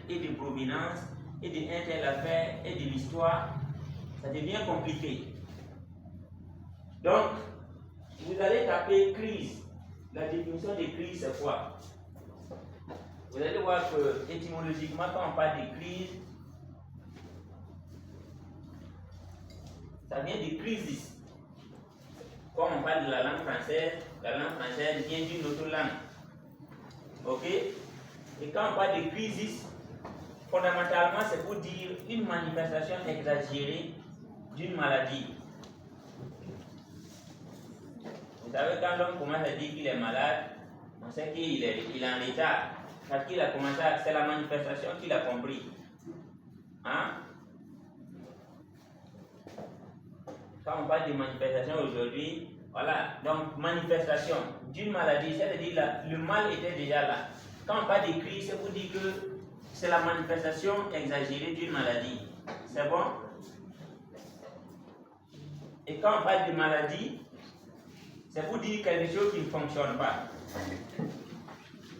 et de provenance et d'un tel affaire et de l'histoire, ça devient compliqué. Donc, vous allez taper crise. La définition de crise, c'est quoi? Vous allez voir que étymologiquement, quand on parle de crise, ça vient de crisis. Quand on parle de la langue française vient d'une autre langue. Ok? Et quand on parle de crisis, fondamentalement, c'est pour dire une manifestation exagérée d'une maladie. Vous savez, quand l'homme commence à dire qu'il est malade, on sait qu'il est en retard. Parce qu'il a commencé à... C'est la manifestation qu'il a compris. Hein? Quand on parle de manifestation aujourd'hui, voilà, donc manifestation d'une maladie, c'est-à-dire le mal était déjà là. Quand on parle de crise, c'est pour dire que c'est la manifestation exagérée d'une maladie. C'est bon? Et quand on parle de maladie, c'est pour dire quelque chose qui ne fonctionne pas.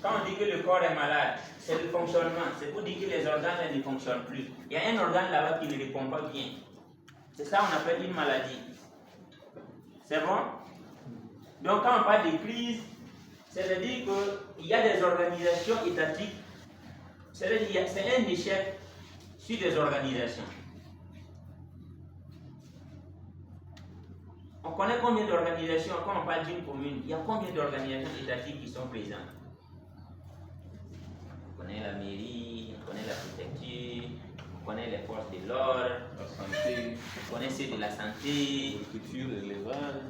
Quand on dit que le corps est malade, c'est le fonctionnement. C'est pour dire que les organes ne fonctionnent plus. Il y a un organe là-bas qui ne répond pas bien. C'est ça qu'on appelle une maladie. C'est bon? Donc quand on parle de crise, c'est-à-dire qu'il y a des organisations étatiques. C'est-à-dire que c'est un échec sur des organisations. On connaît combien d'organisations, quand on parle d'une commune, il y a combien d'organisations étatiques qui sont présentes? On connaît la mairie, on connaît la préfecture, on connaît les forces de l'ordre, La santé, on connaît ceux de la santé, l'agriculture, l'élevage.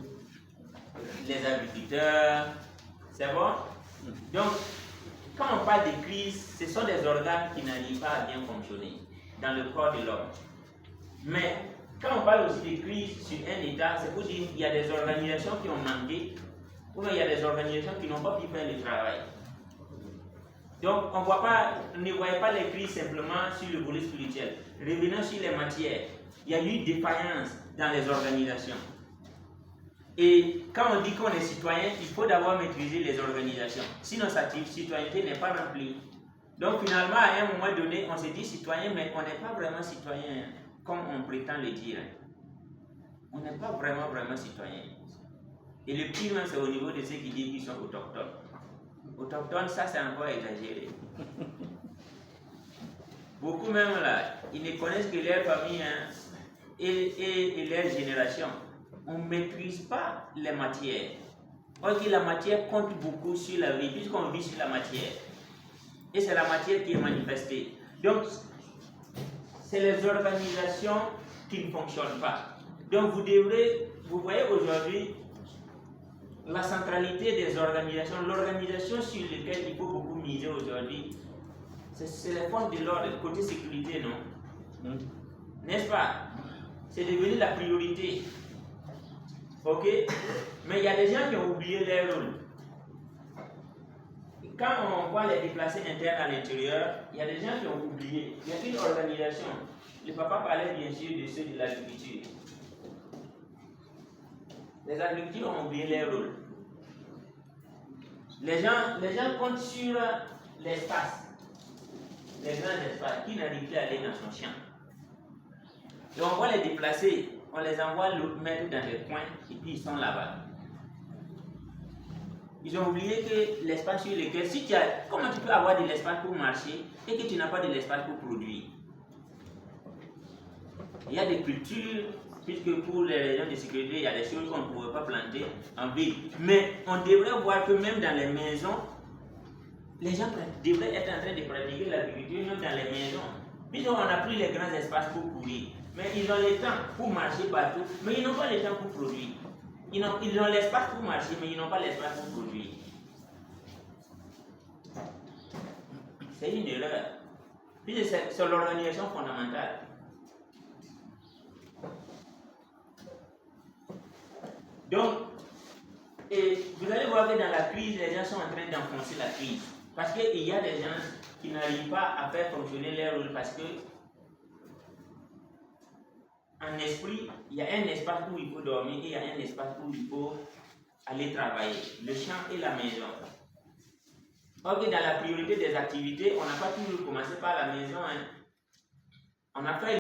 les agriculteurs. C'est bon? Donc, quand on parle de crise, ce sont des organes qui n'arrivent pas à bien fonctionner dans le corps de l'homme. Mais quand on parle aussi de crise sur un État, c'est pour dire qu'il y a des organisations qui ont manqué, ou bien il y a des organisations qui n'ont pas pu faire le travail. Donc, on ne voit pas les crises simplement sur le volet spirituel. Revenons sur les matières. Il y a eu défaillance dans les organisations. Et quand on dit qu'on est citoyen, il faut d'abord maîtriser les organisations. Sinon, sa citoyenneté n'est pas remplie. Donc, finalement, à un moment donné, on se dit citoyen, mais on n'est pas vraiment citoyen comme on prétend le dire. On n'est pas vraiment citoyen. Et le pire, c'est au niveau de ceux qui disent qu'ils sont autochtones. Autochtones, ça c'est encore exagéré. Beaucoup même là, ils ne connaissent que leur famille et leur génération. On ne maîtrise pas les matières. Or que la matière compte beaucoup sur la vie, puisqu'on vit sur la matière. Et c'est la matière qui est manifestée. Donc, c'est les organisations qui ne fonctionnent pas. Donc, vous voyez aujourd'hui, la centralité des organisations, l'organisation sur laquelle il faut beaucoup miser aujourd'hui, c'est les forces de l'ordre, côté sécurité, non? N'est-ce pas? C'est devenu la priorité. Ok? Mais il y a des gens qui ont oublié leur rôle. Quand on voit les déplacés internes à l'intérieur, il y a des gens qui ont oublié. Il y a une organisation. Le papa parlait bien sûr de ceux de l'agriculture. Les agriculteurs ont oublié leur rôle. Les gens comptent sur l'espace, les grands espaces, qui n'arrivent plus à aller dans son champ. Et on voit les déplacer, on les envoie mettre dans des coins et puis ils sont là-bas. Ils ont oublié que l'espace sur lequel, comment tu peux avoir de l'espace pour marcher et que tu n'as pas de l'espace pour produire? Il y a des cultures, puisque pour les raisons de sécurité, il y a des choses qu'on ne pouvait pas planter en ville. Mais on devrait voir que même dans les maisons, les gens devraient être en train de pratiquer l'agriculture même dans les maisons. Puisqu'on n'a plus les grands espaces pour courir. Mais ils ont le temps pour marcher partout, mais ils n'ont pas le temps pour produire. Ils ont l'espace pour marcher, mais ils n'ont pas l'espace pour produire. C'est une erreur. Puis c'est l'organisation fondamentale. Donc, vous allez voir que dans la crise, les gens sont en train d'enfoncer la crise. Parce qu'il y a des gens qui n'arrivent pas à faire fonctionner leur rôle parce que en esprit, il y a un espace où il faut dormir et il y a un espace où il faut aller travailler. Le champ et la maison. Ok, dans la priorité des activités, on n'a pas toujours commencé par la maison. Hein. On a fait